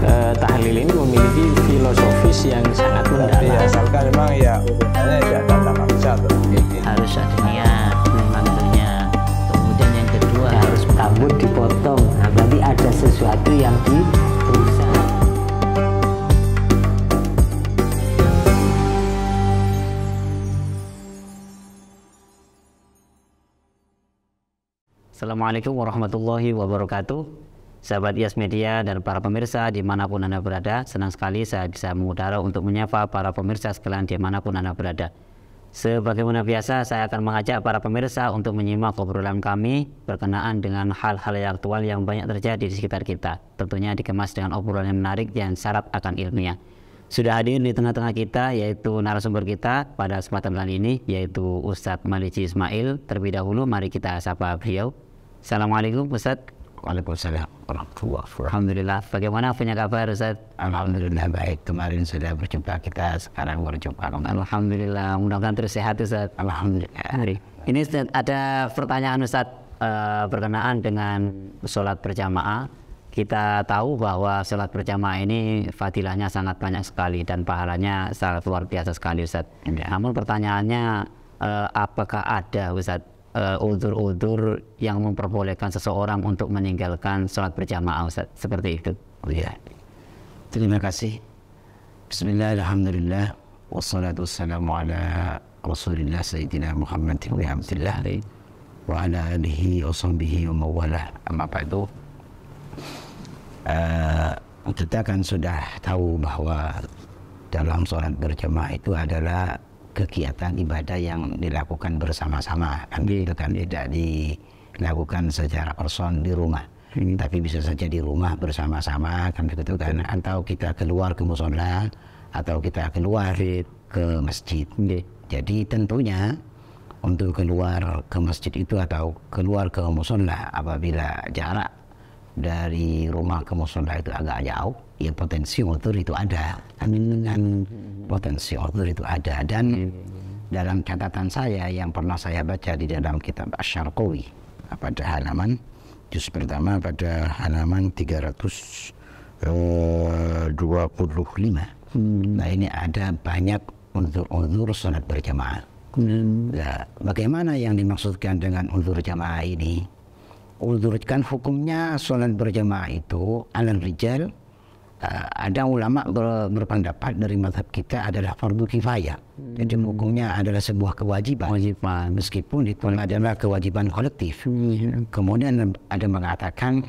Tahlil ini memiliki filosofis yang sangat mendalam. Iya, asalkan memang ya urutannya ya tata manusia tuh. Harus ada niat membantunya. Kemudian yang kedua harus rambut dipotong. Nah, berarti ada sesuatu yang dirusak. Assalamualaikum warahmatullahi wabarakatuh. Sahabat IAS Media dan para pemirsa dimanapun Anda berada, senang sekali saya bisa mengudara untuk menyapa para pemirsa sekalian dimanapun Anda berada. Sebagaimana biasa, saya akan mengajak para pemirsa untuk menyimak obrolan kami berkenaan dengan hal-hal yang aktual yang banyak terjadi di sekitar kita. Tentunya dikemas dengan obrolan yang menarik dan syarat akan ilmiah. Sudah hadir di tengah-tengah kita yaitu narasumber kita pada kesempatan kali ini, yaitu Ustadz Maliji Ismail. Terlebih dahulu mari kita sapa beliau. Assalamualaikum Ustadz. Waalaikumsalam warahmatullahi wabarakatuh. Alhamdulillah. Bagaimana punya kabar Ustaz? Alhamdulillah baik. Kemarin sudah berjumpa, kita sekarang berjumpa. Alhamdulillah. Mudah-mudahan terus sehat Ustaz. Alhamdulillah. Ini Ustaz, ada pertanyaan Ustaz berkenaan dengan sholat berjamaah. Kita tahu bahwa sholat berjamaah ini fadilahnya sangat banyak sekali dan pahalanya sangat luar biasa sekali Ustaz. Ya. Namun pertanyaannya, apakah ada Ustaz udzur-udzur yang memperbolehkan seseorang untuk meninggalkan sholat berjamaah Ustaz? Seperti itu. Oh ya. Terima kasih. Bismillah, alhamdulillah. Wassalatu wassalamu ala Rasulillah Sayyidina Muhammad wa Abdillah wa ala alihi wa sahbihi wa mawalah. Amma ba'du. Kita kan sudah tahu bahwa dalam sholat berjamaah itu adalah kegiatan ibadah yang dilakukan bersama-sama, kan gitu kan, tidak dilakukan secara person di rumah, tapi bisa saja di rumah bersama-sama, kan begitu kan, atau kita keluar ke mushola atau kita keluar ke masjid. Jadi tentunya untuk keluar ke masjid itu atau keluar ke mushola apabila jarak dari rumah ke mushola itu agak jauh, ya potensi udzur itu ada, kan potensi udzur itu ada. Dan dalam catatan saya yang pernah saya baca di dalam kitab Asy-Syarqawi pada halaman juz pertama pada halaman 325. Nah, ini ada banyak udzur sholat berjamaah. Nah, bagaimana yang dimaksudkan dengan udzur jamaah ini? Udzur kan hukumnya sholat berjamaah itu alal rijal, ada ulama berpendapat dari mazhab kita adalah fardu kifayah. Jadi hukumnya adalah sebuah kewajiban, meskipun itu adalah kewajiban kolektif. Kemudian ada mengatakan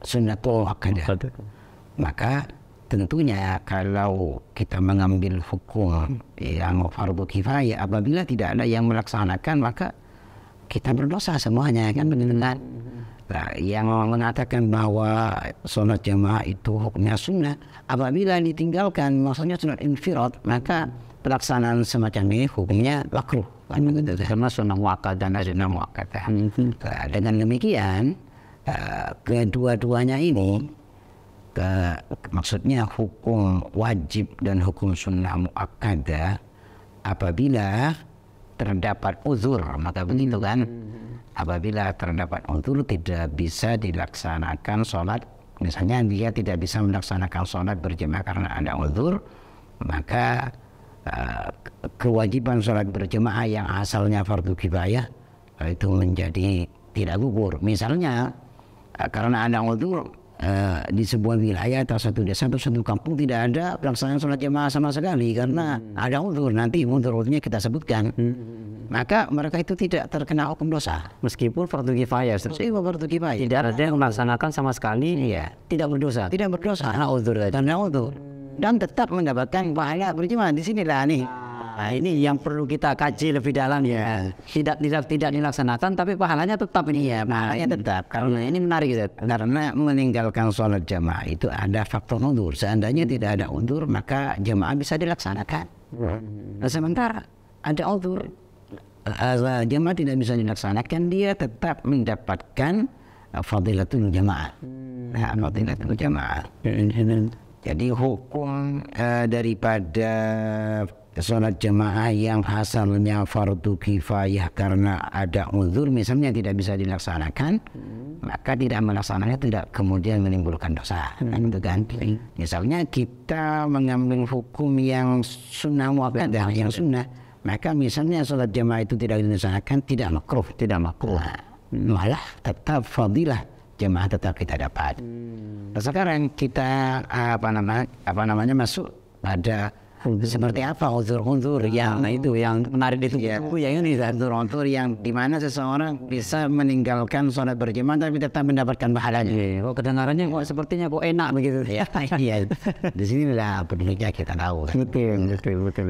sunnatul muakkadah. Maka tentunya kalau kita mengambil hukum yang fardu kifayah, apabila tidak ada yang melaksanakan maka kita berdosa semuanya, kan benar. Nah, yang mengatakan bahwa sholat jamaah itu hukumnya sunnah, apabila ditinggalkan maksudnya sholat infirad, maka pelaksanaan semacam ini hukumnya makruh, kan begitu, karena sunnah muakkadah dan sunnah muakkadah. Nah, dengan demikian kedua-duanya ini maksudnya hukum wajib dan hukum sunnah muakkadah, apabila terdapat uzur maka begitu kan. Apabila terdapat uzur tidak bisa dilaksanakan sholat, misalnya dia tidak bisa melaksanakan sholat berjamaah karena ada uzur, maka kewajiban sholat berjamaah yang asalnya fardu kifayah itu menjadi tidak gugur. Misalnya karena ada uzur, di sebuah wilayah atau satu desa atau satu kampung tidak ada pelaksanaan sholat jamaah sama sekali karena ada uzur, nanti uzurnya kita sebutkan, maka mereka itu tidak terkena hukum dosa Meskipun fardu kifayah, fardu kifayah, tidak ada yang melaksanakan sama sekali, tidak berdosa. Tidak berdosa karena uzur dan tetap mendapatkan pahala berjamaah. Di sinilah nih. Nah, ini yang perlu kita kaji lebih dalam ya. Tidak dilaksanakan tapi pahalanya tetap ini ya. Pahalanya tetap. Karena ini menarik Ustaz. Karena meninggalkan sholat jamaah itu ada faktor uzur. Seandainya tidak ada uzur maka jamaah bisa dilaksanakan. Nah, sementara ada uzur, jamaah tidak bisa dilaksanakan, dia tetap mendapatkan fadilatul jamaah. Fadilatul jamaah. Jadi hukum daripada sholat jamaah yang asalnya fardu kifayah karena ada uzur misalnya tidak bisa dilaksanakan, maka tidak melaksanakannya tidak kemudian menimbulkan dosa. Itu kan. Misalnya kita mengambil hukum yang sunnah muakkadah, yang sunnah, maka misalnya sholat jamaah itu tidak dilaksanakan, tidak makruh, malah tetap fadilah jamaah tetap kita dapat. Nah, sekarang kita apa namanya masuk pada seperti apa uzur-uzur yang itu yang menarik itu ya ini uzur-uzur yang dimana seseorang bisa meninggalkan sholat berjamaah tapi tetap mendapatkan pahalanya. Kok kedengarannya kok sepertinya kok enak begitu ya. Iya. Di sinilah perlunya kita tahu. Betul.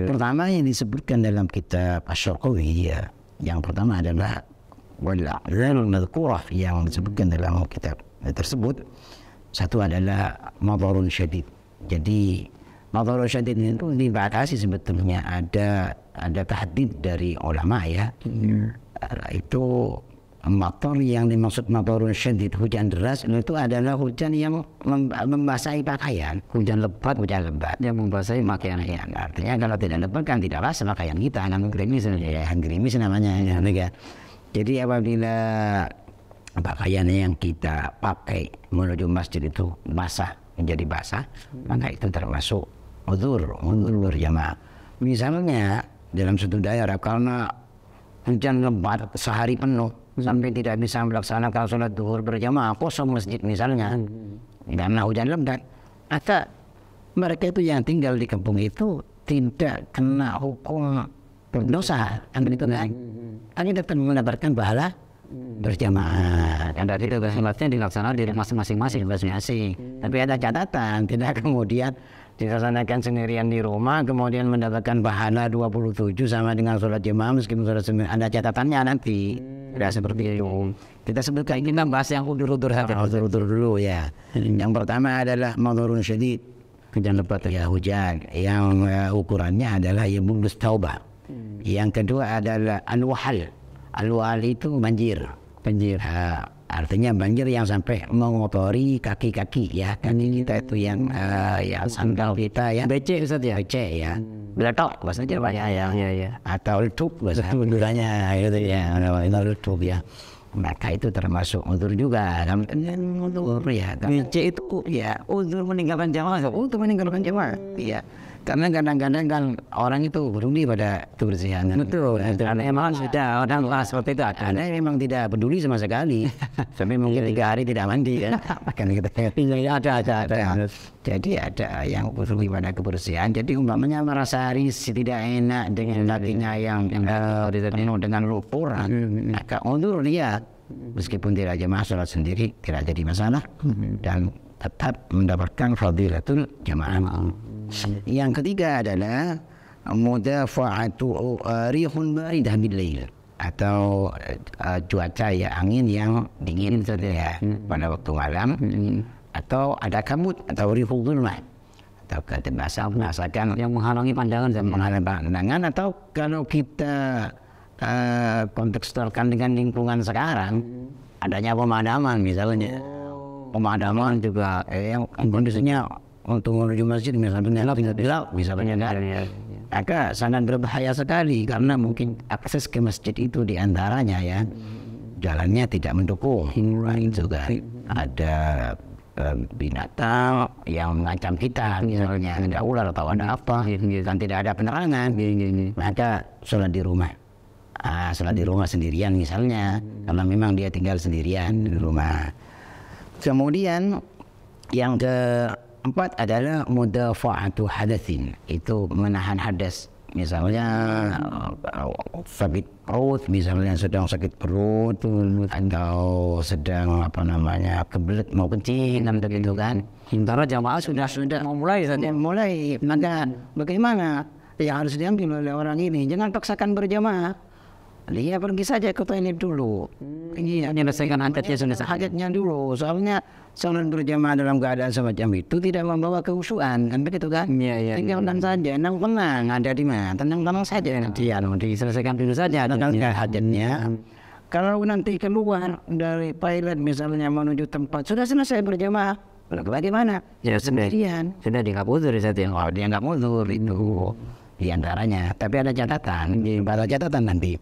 Pertama yang disebutkan dalam kitab Asy-Syarqawi ya, yang pertama adalah wal-a'zarul madhkurah yang disebutkan dalam kitab tersebut. Satu adalah madharun syadid. Jadi madharun syadid itu dibatasi sebetulnya, ada tahdid dari ulama ya. Itu matar yang dimaksud madharun syadid, hujan deras itu adalah hujan yang membasahi pakaian, hujan lebat yang membasahi pakaian. Artinya kalau tidak lebat kan tidak basah pakaian kita, kan gerimis namanya ya. Jadi apabila pakaian yang kita pakai menuju masjid itu menjadi basah, maka itu termasuk uzur berjamaah. Misalnya dalam suatu daerah karena hujan lebat sehari penuh sampai tidak bisa melaksanakan sholat zuhur berjamaah, kosong masjid misalnya karena hujan lebat, maka mereka itu yang tinggal di kampung itu tidak kena hukum berdosa, kan begitu kan? Hanya dapat mendapatkan pahala berjamaah. Dan dari itu sholatnya dilaksanakan di rumah masing-masing. Tapi ada catatan, tidak kemudian dilaksanakan sendirian di rumah kemudian mendapatkan pahala 27 sama dengan sholat jamaah meskipun sholat sendiri. Ada catatannya nanti. Tidak seperti itu. Kita sebutkan kita bahas yang udur-udur saja. Udur-udur dulu ya. Yang pertama adalah madharun syadid, hujan lebat ya, hujan yang ukurannya adalah yabulus taubah. Yang kedua adalah al-wahal. Al-wahal itu banjir. Artinya banjir yang sampai mengotori kaki-kaki ya. Kan kita itu yang sandal kita ya. Becek Ustaz ya? Becek ya. Beletok bahasa Jawa ya. Atau letuk bahasa Maduranya gitu ya. Itu letuk ya. Maka itu termasuk uzur juga. Uzur ya. Becek itu ya uzur meninggalkan jamaah. Untuk meninggalkan jamaah. Iya. Karena kadang-kadang kan orang itu peduli pada kebersihan. Betul. Emang sudah orang seperti itu ada. Ada memang tidak peduli sama sekali. Sampai mungkin 3 hari tidak mandi kan. Kan kita ada. Jadi ada yang peduli pada kebersihan. Jadi umpamanya merasa risih tidak enak dengan kakinya yang penuh dengan lumpur. Maka uzur dia meskipun tidak jamaah sholat sendiri tidak jadi masalah dan tetap mendapatkan fadilatul jamaah. Yang ketiga adalah mudafa'atu rihun baridah bil-lail, atau cuaca ya angin yang dingin saja ya pada waktu malam, atau ada kabut atau rihul zulmah, atau merasakan yang menghalangi pandangan, atau kalau kita kontekstualkan dengan lingkungan sekarang adanya pemadaman misalnya. Pemadaman juga yang kondisinya untuk menuju masjid misalnya gelap misalnya, maka sangat berbahaya sekali karena mungkin akses ke masjid itu diantaranya ya jalannya tidak mendukung. Lain juga ada binatang yang mengancam kita misalnya, ada ular atau ada apa dan tidak ada penerangan, maka sholat di rumah. Sholat di rumah sendirian misalnya, karena memang dia tinggal sendirian di rumah. Kemudian yang keempat adalah mudafa'atu hadatsin, itu menahan hadas. Misalnya sakit perut, misalnya sedang sakit perut atau sedang kebelet mau kencing dan begitu kan. Sementara jamaah sudah mulai, maka bagaimana yang harus diambil oleh orang ini? Jangan paksakan berjamaah. Dia pergi saja ke toilet dulu. Ini menyelesaikan hajatnya dulu. Soalnya sholat berjamaah dalam keadaan semacam itu tidak membawa kehusuan, kan begitu kan? Iya. Tinggalkan saja, tenang, ada di mana? Tenang saja nanti diselesaikan dulu saja hajatnya. Kalau nanti keluar dari toilet misalnya menuju tempat sudah selesai berjamaah, bagaimana? Ya sendirian. Sudah dianggap uzur saja. Dianggap uzur itu. di antaranya. Tapi ada catatan, nanti.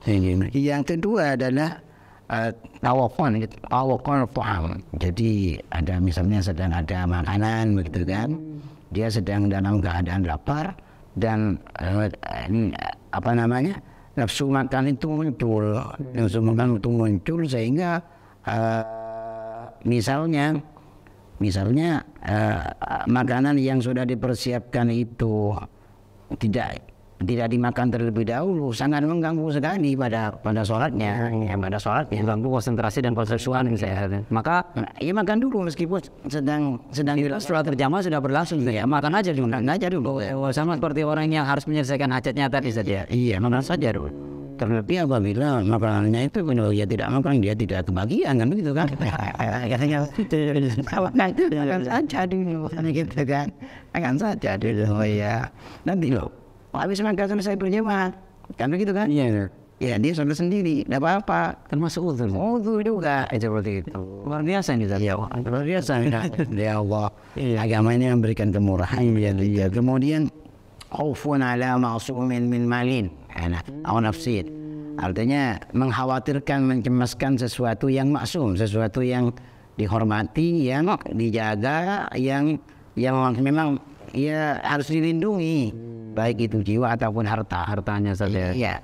Yang kedua adalah tawakal faham. Jadi ada misalnya sedang ada makanan begitu kan, dia sedang dalam keadaan lapar dan nafsu makan itu muncul, sehingga misalnya makanan yang sudah dipersiapkan itu tidak dimakan terlebih dahulu, sangat mengganggu sekali pada sholatnya, mengganggu konsentrasi dan konsensuan misalnya. Maka ya makan dulu meskipun sedang setelah terjamah sudah berlangsung, ya makan aja dulu. Sama seperti orang yang harus menyelesaikan hajatnya tadi saja. Iya, makan saja dulu. Terlebih apabila makanannya itu dia tidak makan, dia tidak kebagian kan begitu kan. Katanya makan saja dulu gitu kan. Makan saja dulu ya. Nanti loh habis makan selesai berjamaah kan begitu kan. Iya. Ya dia sholat sendiri, tidak apa-apa. Termasuk uzur. Uzur juga seperti itu. Luar biasa ini tadi. Ya, luar biasa. Ya Allah, agama ini memberikan kemurahan. Ya. Kemudian khaufun ala ma'sumin min malin atau nafsin. Artinya mengkhawatirkan, mencemaskan sesuatu yang maksum, sesuatu yang dihormati, yang dijaga, yang memang ya harus dilindungi, baik itu jiwa ataupun hartanya saja. Iya.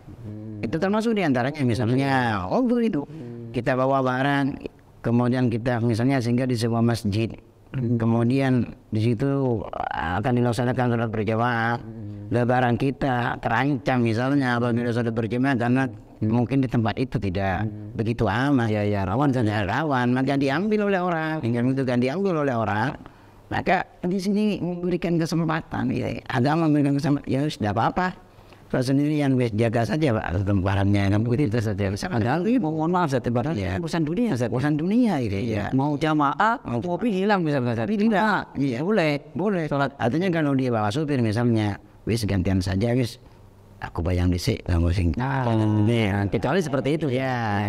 Itu termasuk diantaranya misalnya itu kita bawa barang, kemudian kita misalnya singgah di sebuah masjid, kemudian di situ akan dilaksanakan sholat berjamaah. Barang kita terancam misalnya apabila sholat berjamaah karena mungkin di tempat itu tidak begitu aman, ya rawan, maka diambil oleh orang, maka di sini memberikan kesempatan, ya agama memberikan kesempatan, ya sudah apa-apa. Kalau sendiri yang jaga saja Pak barangnya, begitu saja. Padahal mohon maaf Ustaz, barangnya urusan dunia itu. Ya. Mau jamaah, kopi hilang misalnya. Tapi tidak. Iya boleh. Sholat. Artinya kalau dia bawa supir misalnya, wis gantian saja wis. Aku bayang dhisik kamu sing. Kecuali seperti itu. Ya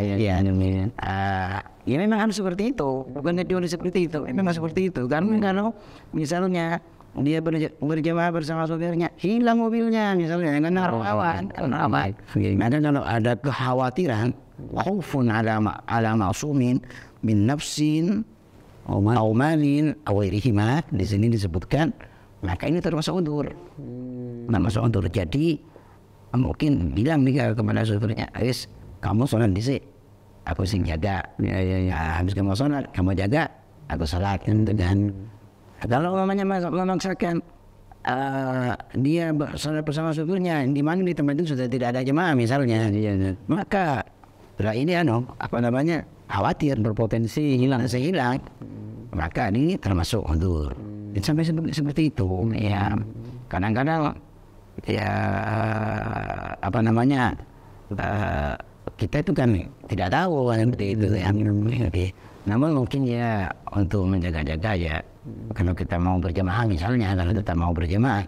memang harus seperti itu. Bukan kecuali seperti itu. Memang seperti itu. Karena kalau misalnya dia berjamaah bersama sopirnya, hilang mobilnya misalnya dengan rawan. Maka kalau ada kekhawatiran, khaufun ala ma'sumin min nafsin aw malin aw ghairihima, di sini disebutkan, maka ini termasuk udzur. Jadi mungkin bilang nih kepada sopirnya, "Wis, kamu sholat dhisik, aku sing jaga." Ya. Habis kamu sholat, kamu jaga, aku sholat dengan. Kalau namanya memaksakan dia sholat bersama sopirnya, di mana di tempat itu sudah tidak ada jemaah misalnya, maka ini khawatir berpotensi hilang, maka ini termasuk udzur. Sampai seperti itu. Ya, kadang-kadang ya kita itu kan tidak tahu seperti itu ya. Namun mungkin ya untuk menjaga-jaga ya, kalau kita mau berjamaah misalnya, kalau kita mau berjamaah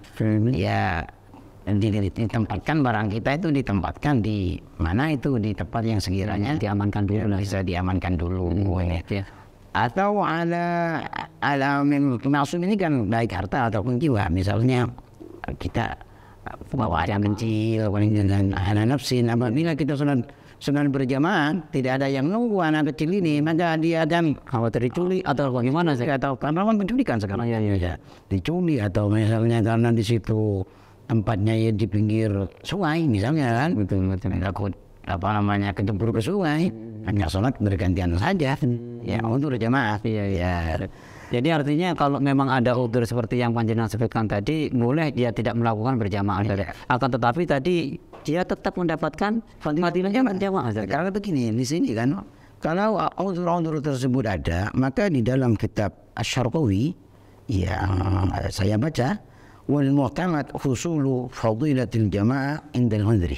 ya ditempatkan barang kita itu ditempatkan di mana itu, di tempat yang sekiranya diamankan dulu, bisa diamankan dulu. Ya. Atau ala maksud ini kan baik harta ataupun jiwa, misalnya kita bawa anak kecil dengan anak nafsin, apabila kita sedang berjamaah tidak ada yang nunggu anak kecil ini, maka dia akan khawatir diculik atau bagaimana, saya tahu karena penculikan sekarang ya diculik, atau misalnya karena di situ tempatnya ya di pinggir sungai misalnya kan, betul takut kecebur ke sungai, hanya sholat bergantian saja ya untuk berjamaah. Ya. Jadi artinya kalau memang ada udzur seperti yang panjenengan sebutkan tadi, boleh dia tidak melakukan berjamaah. Akan tetapi tadi dia tetap mendapatkan fadilahnya berjamaah. Karena begini di sini kan, kalau udzur tersebut ada, maka di dalam kitab Asy-Syarqawi yang saya baca, wal mu'tamad husulu fadilatil jamaah indal udhri.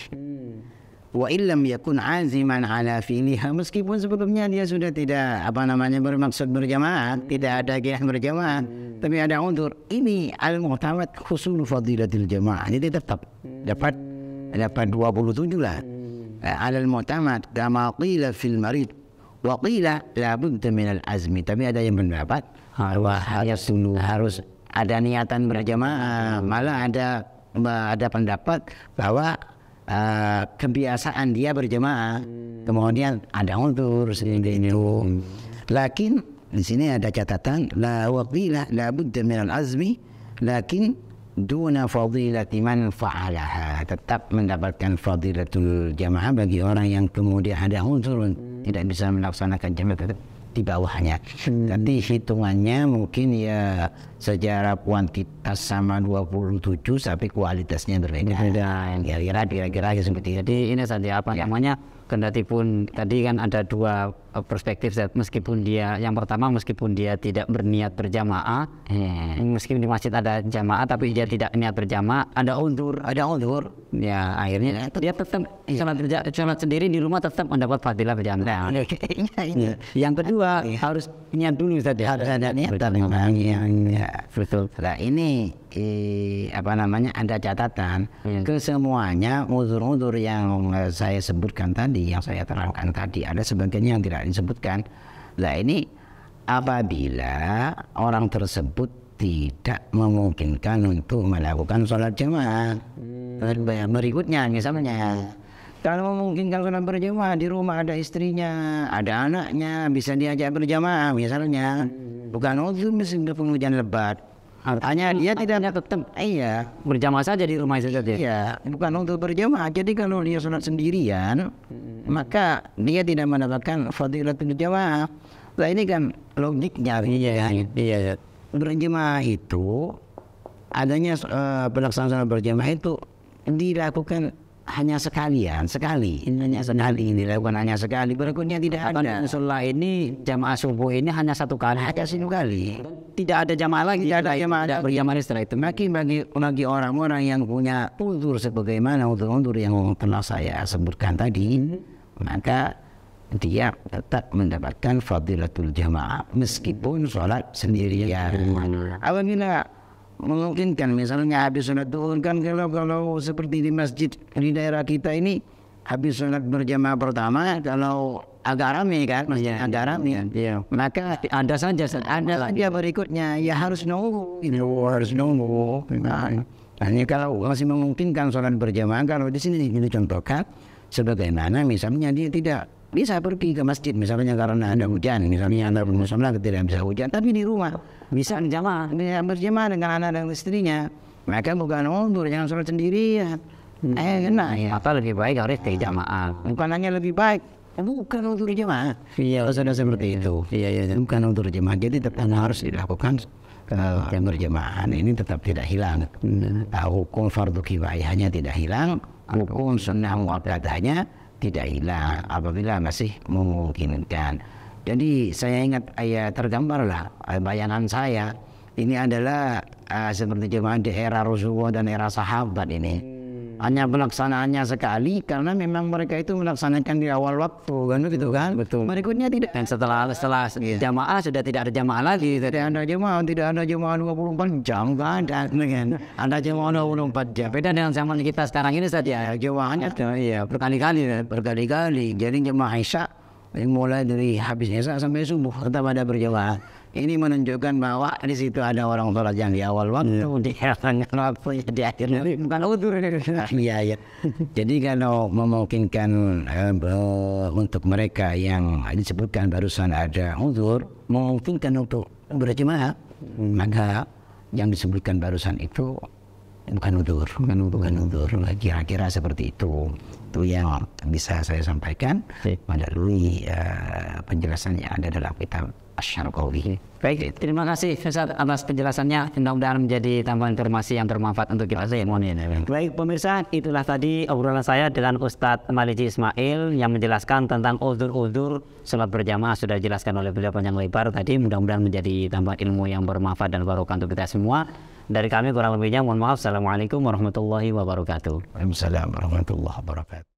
Wa illam yakun aziman ala fi'liha, meskipun sebelumnya dia sudah tidak bermaksud berjamaah, tidak ada keinginan berjamaah, tapi ada udzur, ini al-mu'tamad husulu fadilatil jamaah, jadi tetap dapat 27 lah. Alal mu'tamad kama qila fil marid wa qila la budda min al-azmi, tapi ada yang berpendapat harus ada niatan berjamaah, malah ada ada pendapat bahwa kebiasaan dia berjamaah, kemudian ada uzur seperti itu. Lakin di sini ada catatan la waqila la budda min al-azmi lakin duna fadilati man fa'alaha, tetap mendapatkan fadilatul jamaah bagi orang yang kemudian ada uzur tidak bisa melaksanakan jamaah, tetap di bawahnya. Nanti hitungannya mungkin ya secara kuantitas sama 27 tapi kualitasnya berbeda. Kira-kira seperti itu. Jadi ini saja apa namanya, kendati pun tadi kan ada dua perspektif, meskipun dia yang pertama meskipun dia tidak berniat berjamaah, meskipun di masjid ada jamaah tapi dia tidak niat berjamaah, ada uzur ya akhirnya dia tetap sholat sendiri di rumah tetap mendapat fadilah berjamaah. Yang kedua harus niat dulu saja, harus ada niat betul. Nah ini apa namanya, ada catatan ke semuanya uzur-uzur yang saya sebutkan tadi, yang saya terangkan tadi, ada sebagian yang tidak disebutkan. Nah ini apabila orang tersebut tidak memungkinkan untuk melakukan sholat jamaah. Berikutnya misalnya kalau memungkinkan sholat berjamaah, di rumah ada istrinya, ada anaknya, bisa diajak berjamaah misalnya, bukan uzur meskipun hujan lebat, hanya dia tidak tetap berjamaah saja di rumah itu saja. Iya, bukan untuk berjamaah. Jadi kalau dia sholat sendirian, maka dia tidak mendapatkan fadilatul jamaah. Nah ini kan logiknya. Iya. Berjamaah itu adanya pelaksanaan berjamaah itu dilakukan hanya sekali, dilakukan hanya sekali, berikutnya tidak ada. Sholat ini jamaah subuh ini hanya satu kali. Tidak ada jamaah lagi. Tidak ada jamaah berjamaah setelah itu. Mungkin bagi orang-orang yang punya uzur sebagaimana uzur yang telah saya sebutkan tadi, maka dia tetap mendapatkan fadilatul jamaah meskipun sholat sendirian. Apabila memungkinkan, misalnya habis sholat duhur kan, kalau seperti di masjid di daerah kita ini habis sholat berjamaah pertama, kalau agak ramai kan, agak ramai, maka ada saja berikutnya ya harus nunggu. Hanya kalau masih memungkinkan sholat berjamaah, kalau di sini dicontohkan sebagaimana misalnya dia tidak bisa pergi ke masjid misalnya karena ada hujan, misalnya anda tidak bisa hujan, tapi di rumah bisa berjamaah dengan anak dan istrinya, maka bukan uzur, jangan sholat sendirian. Apa lebih baik harus jamaah, bukan hanya lebih baik, bukan uzur jamaah. Sudah seperti itu. Bukan uzur jamaah, jadi tetap harus dilakukan yang berjamaah ini tetap tidak hilang. Hukum fardu kifayahnya tidak hilang, hukum sunnah muakkadahnya tidak hilang apabila masih memungkinkan. Jadi saya ingat tergambarlah bayangan saya ini adalah seperti jemaah di era Rasulullah dan era sahabat ini. Hanya pelaksanaannya sekali karena memang mereka itu melaksanakan di awal waktu kan, begitu kan? Betul. Berikutnya tidak. Dan setelah jamaah sudah tidak ada jamaah lagi. Tidak ada jamaah 24 jam, enggak ada. Ada jamaah 24 jam. Beda dengan zaman kita sekarang ini saja. Jamaahnya berkali-kali. Jadi jamaah Isya mulai dari habis Isya sampai subuh tetap ada berjamaah. Ini menunjukkan bahwa di situ ada orang sholat yang di awal waktu, di waktunya di akhirnya, bukan uzur. Jadi kalau memungkinkan untuk mereka yang disebutkan barusan ada uzur, memungkinkan untuk berjamaah, maka yang disebutkan barusan itu bukan uzur. Kira-kira seperti itu. Itu yang bisa saya sampaikan melalui penjelasan yang ada dalam kitab Asy-Syarqawi. Baik, terima kasih Ustaz atas penjelasannya. Mudah-mudahan menjadi tambahan informasi yang bermanfaat untuk kita semua. Baik pemirsa, itulah tadi obrolan saya dengan Ustadz Maliji Ismail yang menjelaskan tentang uzur-uzur sholat berjamaah. Sudah dijelaskan oleh beliau panjang lebar tadi. Mudah-mudahan menjadi tambahan ilmu yang bermanfaat dan barokah untuk kita semua. Dari kami kurang lebihnya mohon maaf. Assalamualaikum warahmatullahi wabarakatuh. Waalaikumsalam warahmatullahi wabarakatuh.